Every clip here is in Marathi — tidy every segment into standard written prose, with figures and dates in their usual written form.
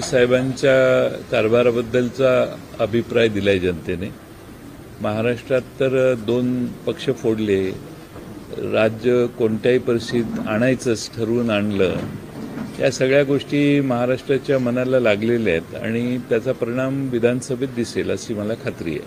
साहेबांच्या कारभाराबद्दलचा अभिप्राय दिलाय जनतेने. महाराष्ट्रात तर दोन पक्ष फोडले, राज्य कोणत्याही परिस्थितीत आणायचंच ठरवून आणलं. या सगळ्या गोष्टी महाराष्ट्राच्या मनाला लागलेल्या आहेत आणि त्याचा परिणाम विधानसभेत दिसेल अशी मला खात्री आहे.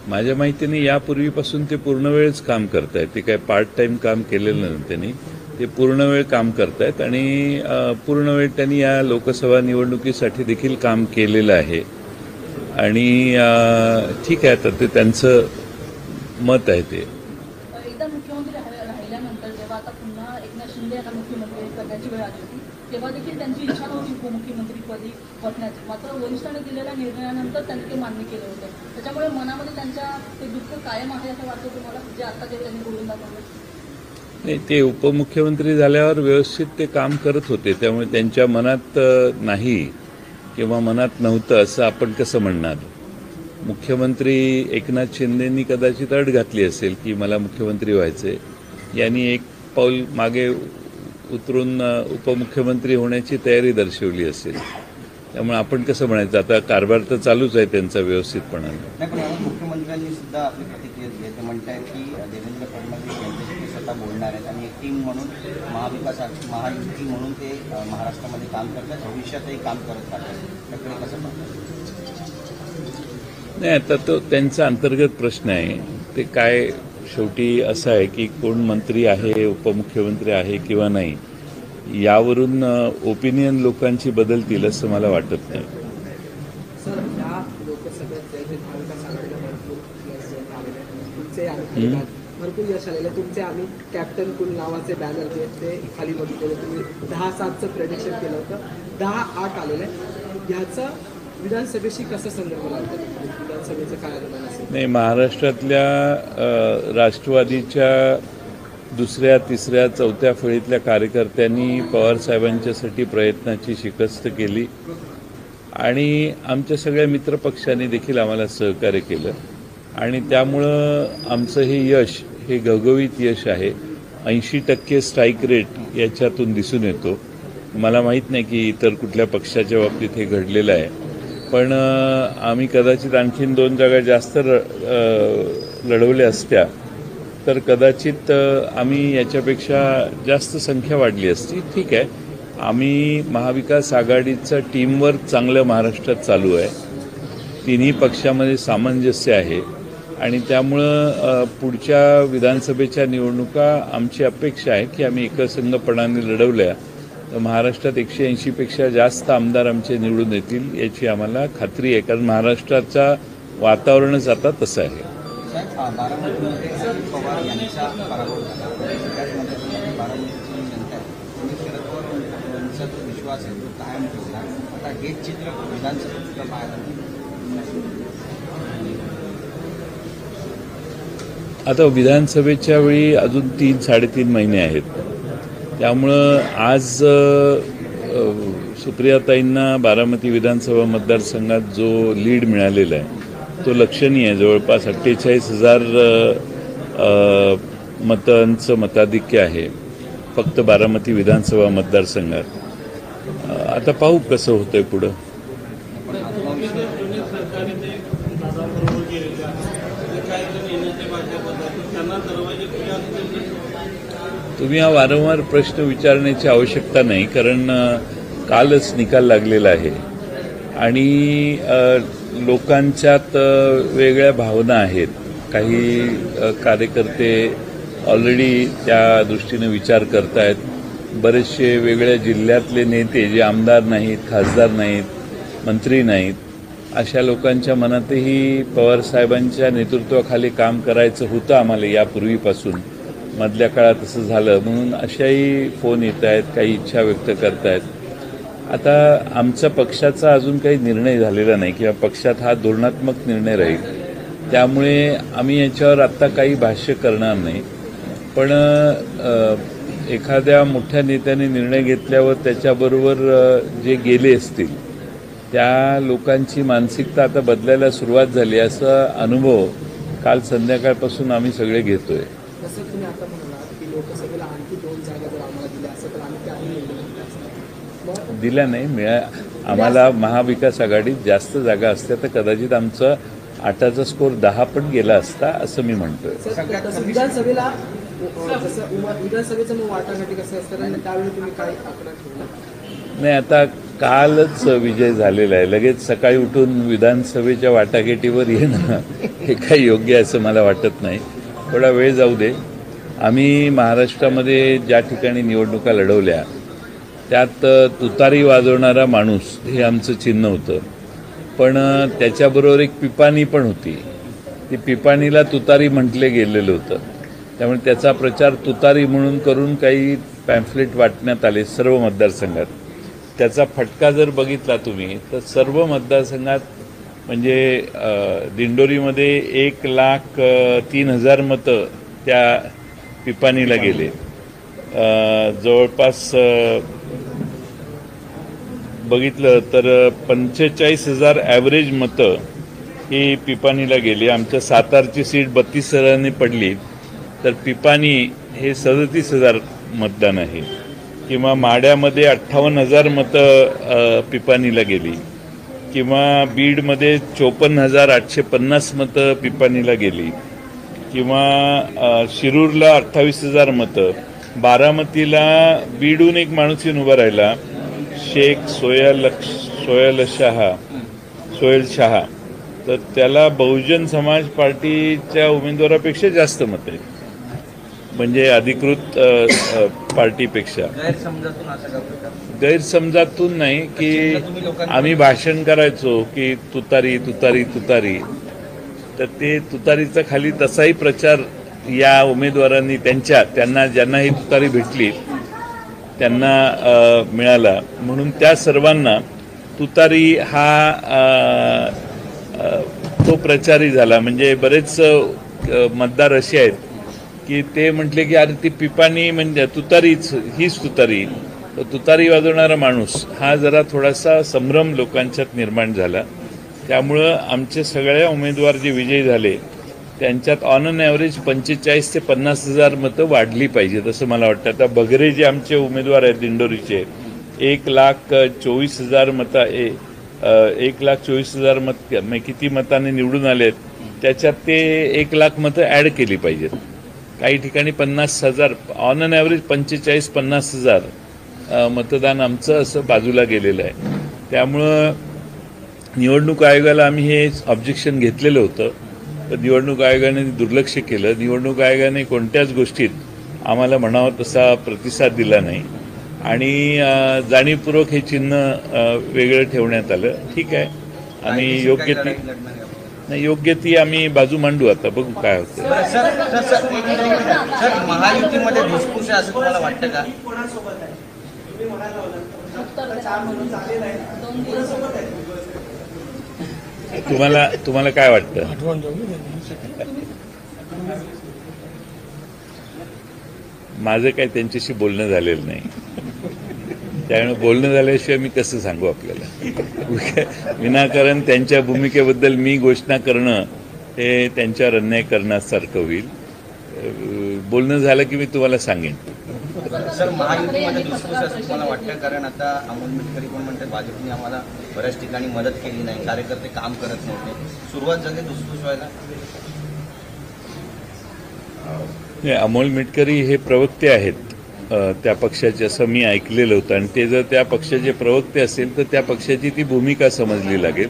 माझ्या माहितीने यापूर्वीपासून ते पूर्ण वेळच काम करतायत. ते काय पार्ट टाइम काम केलेलं नाही त्यांनी, ते पूर्ण वेळ काम करतायत आणि पूर्ण वेळ त्यांनी या लोकसभा निवडणुकीसाठी देखील काम केलेलं आहे. आणि ठीक आहे, तर ते त्यांचं मत आहे. ते एकदा मुख्यमंत्री राहिल्यानंतर जेव्हा आता पुन्हा एकनाथ शिंदे आता मुख्यमंत्री करण्याची वेळ आली होती, तेव्हा देखील त्यांची इच्छा नव्हती उपमुख्यमंत्रीपदी बसण्याची. मात्र वरिष्ठांनी दिलेल्या निर्णयानंतर त्यांनी ते मान्य केलं होतं. त्याच्यामुळे मनामध्ये त्यांच्या ते दुःख कायम आहे असं वाटतं तुम्हाला, जे आता ते त्यांनी बोलून दाखवलं? नाही, ते उपमुख्यमंत्री झाल्यावर व्यवस्थित ते काम करत होते, त्यामुळे त्यांच्या मनात नाही किंवा मनात नव्हतं असं आपण कसं म्हणणार. मुख्यमंत्री एकनाथ शिंदेंनी कदाचित अट घातली असेल की मला मुख्यमंत्री व्हायचे, यांनी एक पाऊल मागे उतरून उपमुख्यमंत्री होण्याची तयारी दर्शवली असेल. त्यामुळे आपण कसं म्हणायचं, आता कारभार तर चालूच आहे त्यांचा व्यवस्थितपणाने. नाही, पण मुख्यमंत्र्यांनी सुद्धा आपली प्रतिक्रिया दिली. ते म्हणतात की देवेंद्र फडणवीस यांच्याशी स्वतः बोलणार आहेत आणि एक टीम म्हणून महायुती म्हणून ते महाराष्ट्रामध्ये काम करतात, भविष्यातही काम करत राहतात. त्याकडे कसं पाहतात? नाही, आता तो त्यांचा अंतर्गत प्रश्न आहे. ते काय शेवटी असं आहे की कोण मंत्री आहे, उपमुख्यमंत्री आहे किंवा नाही, यावरून ओपिनियन लोकांची बदलतील असं मला वाटत नाही. सर, या लोकसभेत भरपूर यश आलेलं. तुमचे आम्ही कॅप्टन कुल नावाचे बॅनर जे ते खाली बघितलेले, तुम्ही 10-7चं प्रेडिक्शन केलं होतं, 10-8 आलेलं आहे. ह्याचं विधानसभेशी कसं संदर्भ लागतं? विधानसभेचं काय अनुमान असेल? नाही, महाराष्ट्रातल्या राष्ट्रवादीच्या दुसऱ्या, तिसऱ्या, चौथ्या फळीतल्या कार्यकर्त्यांनी पवारसाहेबांच्यासाठी प्रयत्नाची शिकस्त केली आणि आमच्या सगळ्या मित्रपक्षांनी देखील आम्हाला सहकार्य केलं आणि त्यामुळं आमचं हे यश, हे घवघवीत यश आहे. 80% स्ट्राईक रेट याच्यातून दिसून येतो. मला माहीत नाही की इतर कुठल्या पक्षाच्या बाबतीत हे घडलेलं आहे, पण आम्ही कदाचित आणखीन 2 जागा जास्त लढवल्या असत्या तर कदाचित आम्ही याच्यापेक्षा जास्त संख्या वाढली असती. ठीक आहे, आम्ही महाविकास आघाडीचं टीमवर्क चांगलं महाराष्ट्रात चालू आहे. तिन्ही पक्षामध्ये सामंजस्य आहे आणि त्यामुळं पुढच्या विधानसभेच्या निवडणुका आमची अपेक्षा आहे की आम्ही एकसंघपणाने लढवल्या तर महाराष्ट्रात 180 पेक्षा जास्त आमदार आमचे निवडून येतील याची आम्हाला खात्री आहे, कारण महाराष्ट्राचा वातावरणच आता तसं आहे. बारामतीमध्ये पवार यांचा पराभव झाला, त्याचमध्ये बारामतीची जनता शरद पवार यांचा जो विश्वास आहे तो कायम ठेवला. आता हेच चित्र विधानसभेत पाहायला आता विधानसभेच्या वेळी अजून 3-3.5 महिने आहेत. त्यामुळं आज सुप्रियाताईंना बारामती विधानसभा मतदारसंघात जो लीड मिळालेला आहे तो लक्षणीय आहे. जवळपास 48,000 मतांचं मताधिक्य आहे फक्त बारामती विधानसभा मतदारसंघात. आता पाहू कसं होतंय पुढं. तुम्ही हा वारंवार प्रश्न विचारण्याची आवश्यकता नाही, कारण कालच निकाल लागलेला आहे आणि लोकांच्यात वेगळ्या भावना आहेत. काही कार्यकर्ते ऑलरेडी त्या दृष्टीने विचार करतायत. बरेचसे वेगळ्या जिल्ह्यातले नेते जे आमदार नाहीत, खासदार नाहीत, मंत्री नाहीत, अशा लोकांच्या मनातही पवारसाहेबांच्या नेतृत्वाखाली काम करायचं होतं आम्हाला यापूर्वीपासून. मधल्या काळात असं झालं म्हणून अशाही फोन येत आहेत, काही इच्छा व्यक्त करतायत. आता आमचा पक्षाचा अजून काही निर्णय झालेला नाही किंवा पक्षात हा धोरणात्मक निर्णय राहील, त्यामुळे आम्ही याच्यावर आत्ता काही भाष्य करणार नाही. पण एखाद्या मोठ्या नेत्याने निर्णय घेतल्यावर त्याच्याबरोबर जे गेले असतील त्या लोकांची मानसिकता आता बदलायला सुरुवात झाली असा अनुभव काल संध्याकाळपासून आम्ही सगळे घेतोय. जसं तुम्ही आता म्हणाला की लोकसभेला आणखी 2 जागा जर आम्हाला दिल्या असं तर आम्ही त्याही निवडून घेतल्या असत्या. मग दिल्या नाही आम्हाला महाविकास आघाडीत जास्त जागा असत्या तर कदाचित आमचं 8चा स्कोर 10 पण गेला असता असं मी म्हणतोय. सर, तसं विधानसभेला जसं विधानसभेचं मग वाटाघाटी कसं असतं आणि त्यावेळी तुम्ही काय आकडा ठेवला? नाही, आता कालच विजय झालेला आहे. लगेच सकाळी उठून विधानसभेच्या वाटाघाटीवर येणं हे काही योग्य आहे असं मला वाटत नाही. थोडा वेळ जाऊ दे. आम्ही महाराष्ट्रामध्ये ज्या ठिकाणी निवडणुका लढवल्या त्यात तुतारी वाजवणारा माणूस हे आमचं चिन्ह होतं. पण त्याच्याबरोबर एक पिपाणी पण होती. ती पिपाणीला तुतारी म्हटले गेलेलं होतं. त्यामुळे त्याचा प्रचार तुतारी म्हणून करून काही पॅम्फलेट वाटण्यात आले सर्व मतदारसंघात. त्याचा फटका जर बघितला तुम्ही तर सर्व मतदारसंघात म्हणजे दिंडोरीमध्ये 1,03,000 मतं त्या पिपाणीला गेले. जवळपास बघितलं तर 45,000 ॲव्हरेज मतं ही पिपाणीला गेली. आमच्या सातारची सीट 32,000 पडली तर पिपाणी हे 37,000 मतदान आहे. किंवा माढ्यामध्ये 58,000 मतं पिपाणीला गेली. किंवा बीडमध्ये 54,850 मतं पिपाणीला गेली. किंवा शिरूरला 28,000 मतं. बारामतीला बीडून एक माणूस येऊन उभा राहिला, शेख सोयल शहा, तर त्याला बहुजन समाज पार्टीच्या उमेदवारापेक्षा जास्त मतं आहेत, म्हणजे अधिकृत पार्टीपेक्षा. गैरसमजातून नाही की आम्ही भाषण करायचो की तुतारी तुतारी तुतारी, तर ते तुतारीचा खाली तसाही प्रचार या उमेदवारांनी त्यांना ज्यांना ही तुतारी भेटली त्यांना मिळाला. म्हणून त्या सर्वांना तुतारी हा तो प्रचारही झाला. म्हणजे बरेच मतदार असे आहेत की ते म्हटले की अरे ती पिपाणी म्हणजे हीच तुतारी. तुतारी वाजवणारा माणूस हा जरा थोडासा संभ्रम लोकांच्यात निर्माण झाला. त्यामुळं आमचे सगळे उमेदवार जे विजयी झाले त्यांच्यात ऑन अन ॲव्हरेज 45,000 ते 50,000 मतं वाढली पाहिजेत असं मला वाटतं. आता बगरे जे आमचे उमेदवार आहेत दिंडोरीचे 1,24,000 मतं 1,24,000 मत किती मतांनी निवडून आलेत त्याच्यात ते 1,00,000 मतं ॲड केली पाहिजेत. काही ठिकाणी 50,000 ऑन अन ॲव्हरेज 45,000-50,000 मतदान आमचं असं बाजूला गेलेलं आहे. त्यामुळं निवडणूक आयोगाला आम्ही हे ऑब्जेक्शन घेतलेलं होतं, तर निवडणूक आयोगाने दुर्लक्ष केलं. निवडणूक आयोगाने कोणत्याच गोष्टीत आम्हाला म्हणावं तसा प्रतिसाद दिला नाही आणि जाणीवपूर्वक हे चिन्ह वेगळं ठेवण्यात आलं. ठीक आहे, आम्ही योग्य ती आम्ही बाजू मांडू. आता बघू काय होतं. सर, महायुतीमध्ये धुसफूस आहे असं तुम्हाला वाटतं का? तुम्हाला काय वाटतं? माझं काही त्यांच्याशी बोलणं झालेलं नाही, त्यामुळे बोलणं झाल्याशिवाय मी कसं सांगू आपल्याला. विनाकारण त्यांच्या भूमिकेबद्दल मी घोषणा करणं हे त्यांच्यावर अन्याय करण्यासारखं होईल. बोलणं झालं की मी तुम्हाला सांगेन. सर, महायुतीमध्ये धुसफूस असं तुम्हाला वाटतं? कारण आता अमोल मिटकरी पण म्हणतात भाजपने आम्हाला बऱ्याच ठिकाणी मदत केली नाही, कार्यकर्ते काम करत नव्हते, सुरुवात झाली धुसफूस व्हायला. अमोल मिटकरी हे प्रवक्ते आहेत त्या पक्षाचे असं मी ऐकलेलं होतं. आणि ते जर त्या पक्षाचे प्रवक्ते असेल तर त्या पक्षाची ती भूमिका समजली लागेल.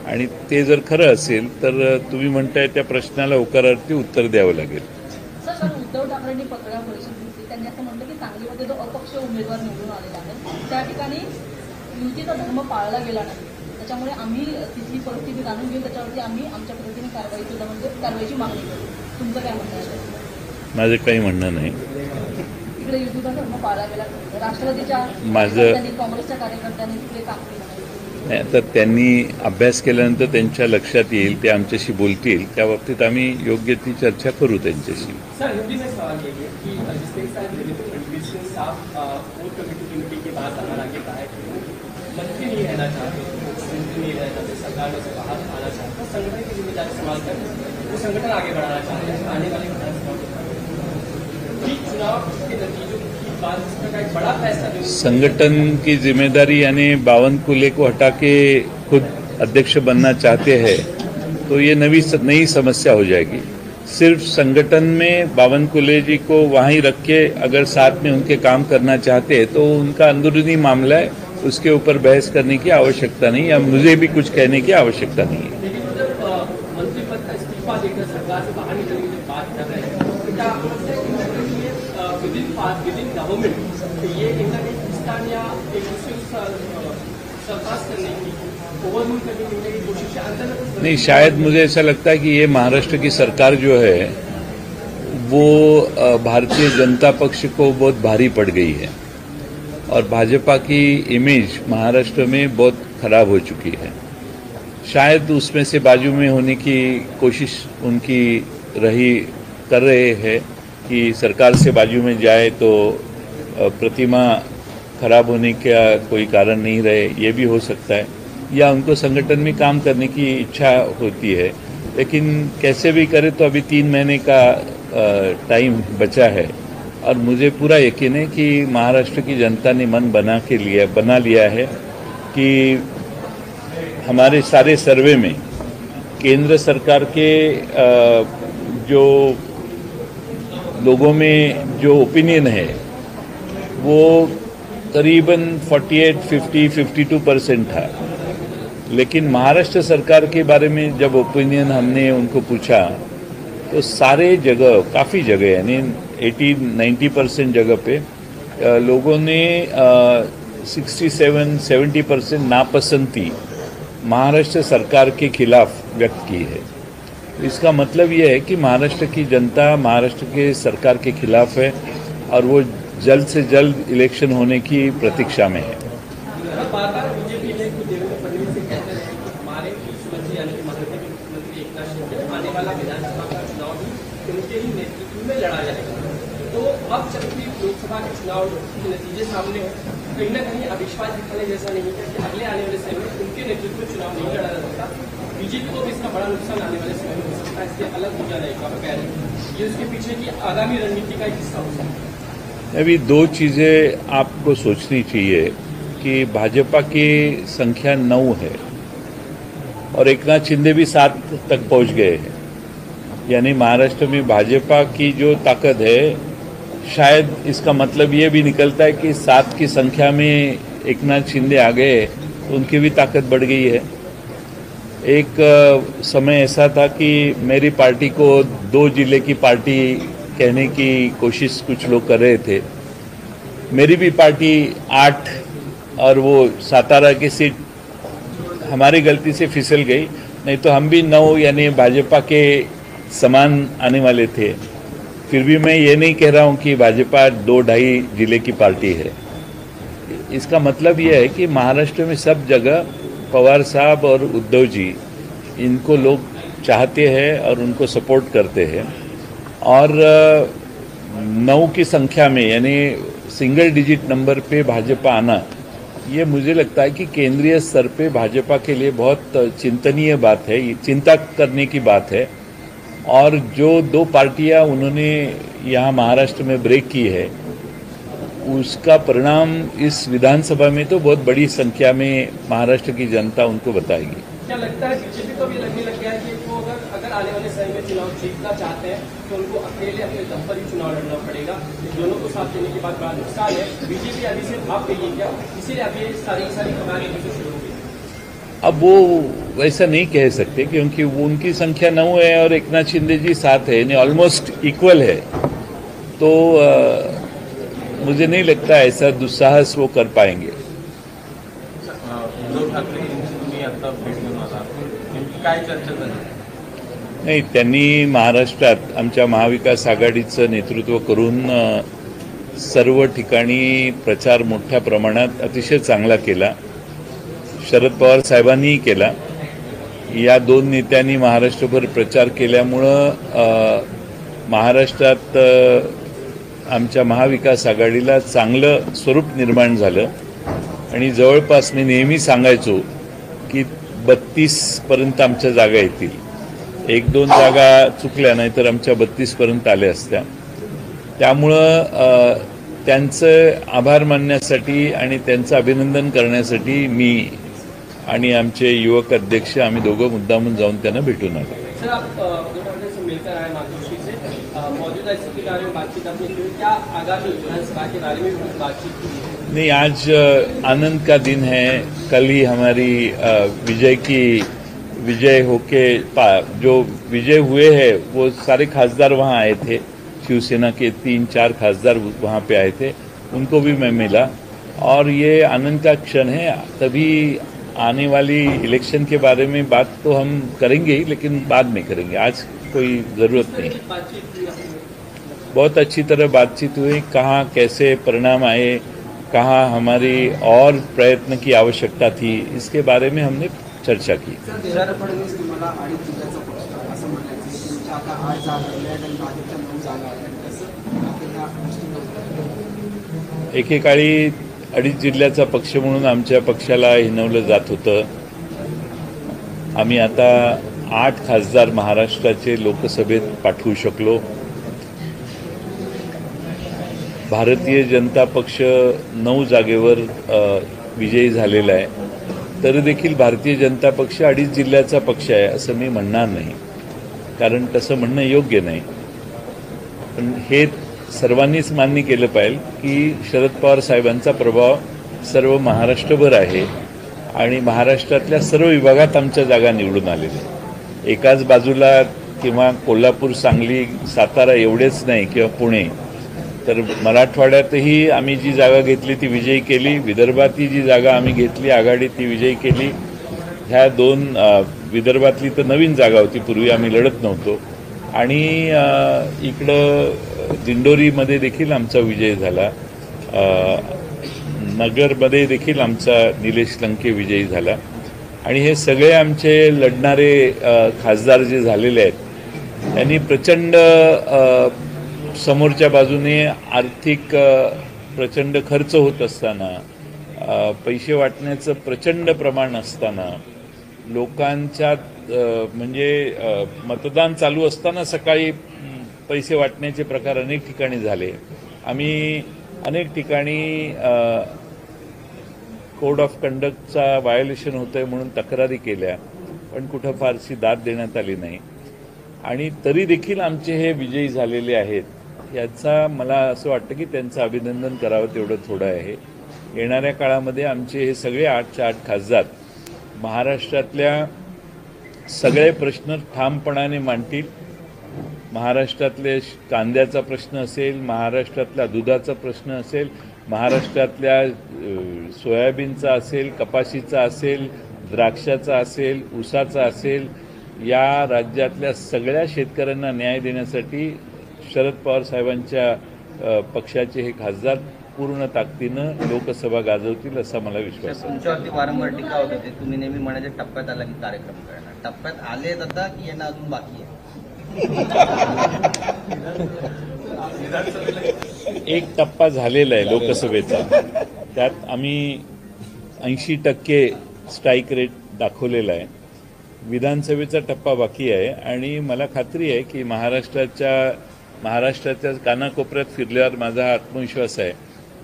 आणि ते जर खरं असेल तर तुम्ही म्हणताय त्या प्रश्नाला होकारार्थी उत्तर द्यावं लागेल. सर, उद्धव ठाकरेंनी पत्रकार परिषद घेतली. त्यांनी असं म्हटलं की सांगलीमध्ये जो अपक्ष उमेदवार निवडून आलेला आहे त्या ठिकाणी युतीचा धर्म पाळला गेला नाही, त्याच्यामुळे आम्ही तिथली परिस्थिती जाणून घेऊन त्याच्यावरती आम्ही आमच्या पद्धतीने कारवाईची मागणी करू. तुमचं काय म्हणणं आहे? माझं काही म्हणणं नाही. इकडे युतीचा धर्म पाळला गेला, राष्ट्रवादीच्या काँग्रेसच्या कार्यकर्त्यांनी तिकडे काम केलं नाही. आता त्यांनी अभ्यास केल्यानंतर त्यांच्या लक्षात येईल, ते आमच्याशी बोलतील, त्या बाबतीत आम्ही योग्य ती चर्चा करू त्यांच्याशी. सरकार में से बाहर आना चाहता है, संगठन की जिम्मेदारी संभाल कर वो संगठन आगे बढ़ाना चाहते हैं आने वाले विधानसभा की चुनाव के नतीजों की बात इसमें का एक बड़ा फैसला जो संगठन की जिम्मेदारी यानी बावनकुले को हटा के खुद अध्यक्ष बनना चाहते हैं तो ये नई समस्या हो जाएगी। सिर्फ संगठन में बावनकुले जी को वहीं रख के अगर साथ में उनके काम करना चाहते हैं तो उनका अंदरूनी मामला है, उसके ऊपर बहस करने की आवश्यकता नहीं या मुझे भी कुछ कहने की आवश्यकता नहीं है। लेकिन जब मंत्री पद का इस्तीफा देकर सरकार से बाहर निकलने की बात कर रहे हैं तो क्या आपको लगता है कि विदिन गवर्नमेंट ये इनका पाकिस्तान या एक दूसरे सरपास करने की ओवररूल करने की कोशिश है? नहीं, शायद मुझे ऐसा लगता है कि ये महाराष्ट्र की सरकार जो है वो भारतीय जनता पक्ष को बहुत भारी पड़ गई है और भाजपा की इमेज महाराष्ट्र में बहुत खराब हो चुकी है। शायद उसमें से बाजू में होने की कोशिश उनकी कर रहे हैं कि सरकार से बाजू में जाए तो प्रतिमा खराब होने का कोई कारण नहीं रहे, ये भी हो सकता है, या उनको संगठन में काम करने की इच्छा होती है। लेकिन कैसे भी करे तो अभी 3 महीने का टाइम बचा है और मुझे पूरा यकीन है कि महाराष्ट्र की जनता ने मन बना लिया है कि हमारे सारे सर्वे में केंद्र सरकार के जो लोगों में जो ओपिनियन है वो करीबन 48, 50, 52% था। लेकिन महाराष्ट्र सरकार के बारे में जब ओपिनियन हमने उनको पूछा तो सारे जगह, काफ़ी जगह यानी 80-90% जगह पे लोगों ने 67-70% नापसंदी महाराष्ट्र सरकार के खिलाफ व्यक्त की है। इसका मतलब यह है कि महाराष्ट्र की जनता महाराष्ट्र के सरकार के खिलाफ है और वो जल्द से जल्द इलेक्शन होने की प्रतीक्षा में है। बार-बार बीजेपी ने देवेंद्र फडणवीस से कहते हैं कि हमारे मुख्यमंत्री यानी कि महाराष्ट्र के मुख्यमंत्री एकनाथ शिंदे आने वाला विधानसभा का चुनाव भी उनके ही नेतृत्व में लड़ा जाएगा। तो अब जबकि लोकसभा के चुनाव के नतीजे सामने हैं, कहीं ना कहीं अविश्वास दिखाने जैसा नहीं है कि अगले आने वाले समय में उनके नेतृत्व में चुनाव नहीं लड़ा जा सकता। बीजेपी को भी इसका बड़ा नुकसान आने वाले समय में हो सकता है, इससे अलग हो जाने का पैर ये उसके पीछे की आगामी रणनीति का एक हिस्सा हो सकता है। अभी 2 चीज़ें आपको सोचनी चाहिए कि भाजपा की संख्या 9 है और एकनाथ शिंदे भी 7 तक पहुंच गए हैं, यानी महाराष्ट्र में भाजपा की जो ताकत है, शायद इसका मतलब ये भी निकलता है कि 7 की संख्या में एकनाथ शिंदे आ गए तो उनकी भी ताकत बढ़ गई है। एक समय ऐसा था कि मेरी पार्टी को 2 जिले की पार्टी कहने की कोशिश कुछ लोग कर रहे थे। मेरी भी पार्टी 8 और वो सातारा की सीट हमारी गलती से फिसल गई, नहीं तो हम भी 9 यानी भाजपा के समान आने वाले थे। फिर भी मैं ये नहीं कह रहा हूँ कि भाजपा 2-2.5 जिले की पार्टी है। इसका मतलब यह है कि महाराष्ट्र में सब जगह पवार साहब और उद्धव जी, इनको लोग चाहते हैं और उनको सपोर्ट करते हैं और 9 की संख्या में यानी सिंगल डिजिट नंबर पे भाजपा आना, ये मुझे लगता है कि केंद्रीय स्तर पे भाजपा के लिए बहुत चिंतनीय बात है, चिंता करने की बात है। और जो 2 पार्टियां उन्होंने यहाँ महाराष्ट्र में ब्रेक की है, उसका परिणाम इस विधानसभा में तो बहुत बड़ी संख्या में महाराष्ट्र की जनता उनको बताएगी। क्या लगता है बीजेपी को भी लगने लग गया है कि वो अगर आने वाले समय में चुनाव जीतना चाहते हैं तो उनको अकेले अपने दम पर ही चुनाव लड़ना पड़ेगा? दोनों को साथ देने के बाद बड़ा नुकसान है। बीजेपी अभी से भाग गई है क्या, इसीलिए अभी सारी कमाने की शुरू हो गई? अब वो वैसा नहीं कह सकते क्योंकि वो उनकी संख्या 9 है और एकनाथ शिंदे जी 7 है, यानी ऑलमोस्ट इक्वल है। तो मुझे नहीं लगता ऐसा दुस्साहस वो कर पाएंगे। उद्धव ठाकरे यांची तुम्ही आता भेट घेऊन आला, नेमकी काय चर्चा झाली? नाही, त्यांनी महाराष्ट्रात आमच्या महाविकास आघाडीचं नेतृत्व करून सर्व ठिकाणी प्रचार मोठ्या प्रमाणात अतिशय चांगला केला। शरद पवार साहेबांनीही केला। या 2 नेत्यांनी महाराष्ट्रभर प्रचार केल्यामुळं महाराष्ट्रात आमच्या महाविकास आघाडीला चांगलं स्वरूप निर्माण झालं आणि जवळपास मी नेहमी सांगायचो की 32 पर्यंत आमच्या जागा येतील 1-2 जागा चुकल्या नाही तर आमच्या 32पर्यंत आल्या असत्या. त्यामुळं त्यांचं आभार मानण्यासाठी आणि त्यांचं अभिनंदन करण्यासाठी मी आणि आमचे युवक अध्यक्ष आम्ही दोघं मुद्दामून जाऊन त्यांना भेटून आलो. सर, आप उद्धव ठाकरे से मिलकर आए मातोश्री से, मौजूदा स्थिति के बारे में बातचीत आपने की, क्या आगामी विधानसभा के बारे में कुछ बातचीत की? नहीं, आज आनंद का दिन है. कल ही हमारी विजय होके जो विजय हुए हैं वो सारे खासदार वहाँ आए थे. शिवसेना के 3-4 खासदार वहाँ पे आए थे, उनको भी मैं मिला और ये आनंद का क्षण है. तभी आने वाली इलेक्शन के बारे में बात तो हम करेंगे ही, लेकिन बाद में करेंगे. आज कोई ज़रूरत नहीं. बातचीत हुई आपने? बहुत अच्छी तरह बातचीत हुई. कहाँ कैसे परिणाम आए, कहाँ हमारी और प्रयत्न की आवश्यकता थी, इसके बारे में हमने चर्चा की. देवेंद्र फडणवीस तुम्हाला 2.5 जिल्ह्याचा पक्ष असं म्हणायचं की तुमच्या आता 8 जागा आल्या आहेत आणि भाजपच्या 9 जागा आल्या आहेत. कसं आपण ह्या गोष्टी एकेकाळी 2.5 जिल्ह्याचा पक्ष म्हणून आमच्या पक्षाला हिणवलं जात होतं. आम्ही आता 8 खासदार महाराष्ट्राचे लोकसभेत पाठवू शकलो. भारतीय जनता पक्ष 9 जागेवर विजयी झालेला आहे. तरी देखील भारतीय जनता पक्ष 2.5 जिल्ह्याचा पक्ष आहे असं मी म्हणणार नाही, कारण तसं म्हणणं योग्य नाही. पण हे सर्वांनीच मान्य केलं पाहिजे की शरद पवार साहेबांचा प्रभाव सर्व महाराष्ट्रभर आहे आणि महाराष्ट्रातल्या सर्व विभागात आमच्या जागा निवडून आलेल्या. एकाच बाजूला किंवा कोल्हापूर, सांगली, सातारा एवढेच नाही किंवा पुणे, तर मराठवाड्यातही आम्ही जी जागा घेतली ती विजयी केली. विदर्भातली जी जागा आम्ही घेतली आघाडी ती विजयी केली. ह्या 2 विदर्भातली तर नवीन जागा होती, पूर्वी आम्ही लढत नव्हतो. आणि इकडं दिंडोरीमध्ये देखील आमचा विजय झाला. नगरमध्ये देखील आमचा निलेश लंके विजयी झाला. आणि हे सगळे आमचे लढणारे खासदार जे झालेले आहेत त्यांनी प्रचंड समोरच्या बाजूने आर्थिक प्रचंड खर्च होत असताना, पैसे वाटण्याचं प्रचंड प्रमाण असताना, लोकांच्या म्हणजे मतदान चालू असताना सकाळी पैसे वाटण्याचे प्रकार अनेक ठिकाणी झाले. आम्ही अनेक ठिकाणी कोड ऑफ कंडक्टचा व्हायोलेशन होतं आहे म्हणून तक्रारी केल्या, पण कुठं फारशी दाद देण्यात आली नाही. आणि तरी देखील आमचे हे विजयी झालेले आहेत. याचा मला असं वाटतं की त्यांचं अभिनंदन करावं तेवढं थोडं आहे. येणाऱ्या काळामध्ये आमचे हे सगळे 8च्या 8 खासदार महाराष्ट्रातल्या सगळे प्रश्न ठामपणाने मांडतील. महाराष्ट्रातले कांद्याचा प्रश्न असेल, महाराष्ट्रातल्या दुधाचा प्रश्न असेल, महाराष्ट्रातल्या सोयाबीनचा असेल, कपाशीचा असेल, द्राक्षाचा असेल, ऊसाचा असेल, या राज्यातल्या सगळ्या शेतकऱ्यांना न्याय देण्यासाठी शरद पवार साहेबांच्या पक्षाचे हे खासदार पूर्ण ताकदीनं लोकसभा गाजवतील असा मला विश्वास आहे. तुमच्यावरती वारंवार टीका होत होती. तुम्ही नेहमी म्हणायचे टप्प्यात आला की कार्यक्रम करणार. टप्प्यात आलेत आता की यांना अजून बाकी आहे? एक टप्पा झालेला आहे लोकसभेचा. त्यात आम्ही 80% स्ट्राईक रेट दाखवलेला आहे. विधानसभेचा टप्पा बाकी आहे आणि मला खात्री आहे की महाराष्ट्राच्या कानाकोपऱ्यात फिरल्यावर माझा आत्मविश्वास आहे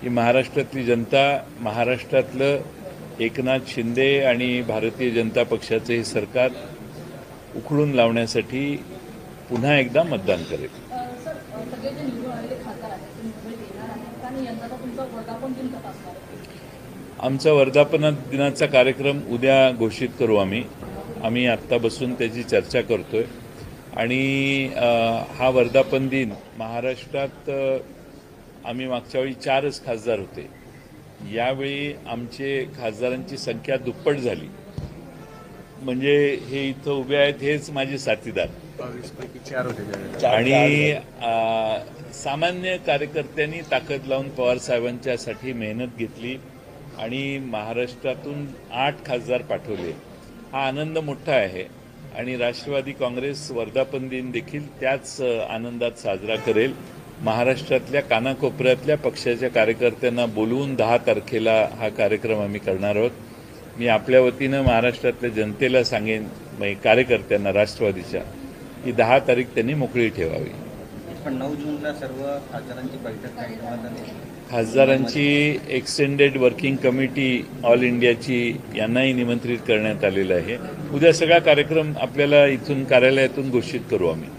की महाराष्ट्रातली जनता, महाराष्ट्रातलं एकनाथ शिंदे आणि भारतीय जनता पक्षाचे हे सरकार उखडून लावण्यासाठी पुन्हा एकदा मतदान करेल. सर, सगळे जे निवडून आलेले खासदार आहेत ते मुंबईत येणार आहेत आणि यंदाचा तुमचा वर्धापन दिन कसा असणार आहे? आमचा वर्धापन दिनाचा कार्यक्रम उद्या घोषित करू. आम्ही आत्ता बसून त्याची चर्चा करतोय. आणि हा वर्धापन दिन महाराष्ट्रात आम्ही मागच्या वेळी 4च खासदार होते. यावेळी आमचे खासदारांची संख्या दुप्पट झाली. म्हणजे हे इथं उभे आहेत हेच माझे साथीदार. 22पैकी 4 होते. आणि सामान्य कार्यकर्त्यांनी ताकद लावून पवार साहेबांच्यासाठी मेहनत घेतली आणि महाराष्ट्रातून 8 खासदार पाठवले. हा आनंद मोठा आहे आणि राष्ट्रवादी काँग्रेस वर्धापन दिन देखील त्याच आनंदात साजरा करेल. महाराष्ट्रातल्या कानाकोपऱ्यातल्या पक्षाच्या कार्यकर्त्यांना बोलवून 10 तारखेला हा कार्यक्रम आम्ही करणार आहोत. मी आपल्या वतीनं महाराष्ट्रातल्या जनतेला सांगेन, कार्यकर्त्यांना राष्ट्रवादीच्या, की 10 तारीख त्यांनी मोकळी ठेवावी. पण 9 जूनला सर्व खासदारांची बैठक काही ठेवण्यात आली. खासदारांची एक्सटेंडेड वर्किंग कमिटी ऑल इंडियाची यांनाही निमंत्रित करण्यात आलेलं आहे. उद्या सगळा कार्यक्रम आपल्याला इथून कार्यालयातून घोषित करू आम्ही.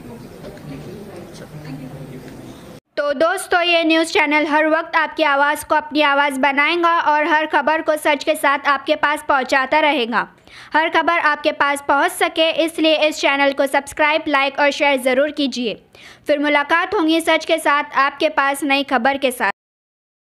तो दोस्तों, ये न्यूज़ चैनल हर वक्त आपकी आवाज़ को अपनी आवाज़ बनाएगा और हर खबर को सच के साथ आपके पास पहुंचाता रहेगा. हर खबर आपके पास पहुंच सके इसलिए इस चैनल को सब्सक्राइब, लाइक और शेयर ज़रूर कीजिए. फिर मुलाकात होंगी सच के साथ आपके पास नई खबर के साथ.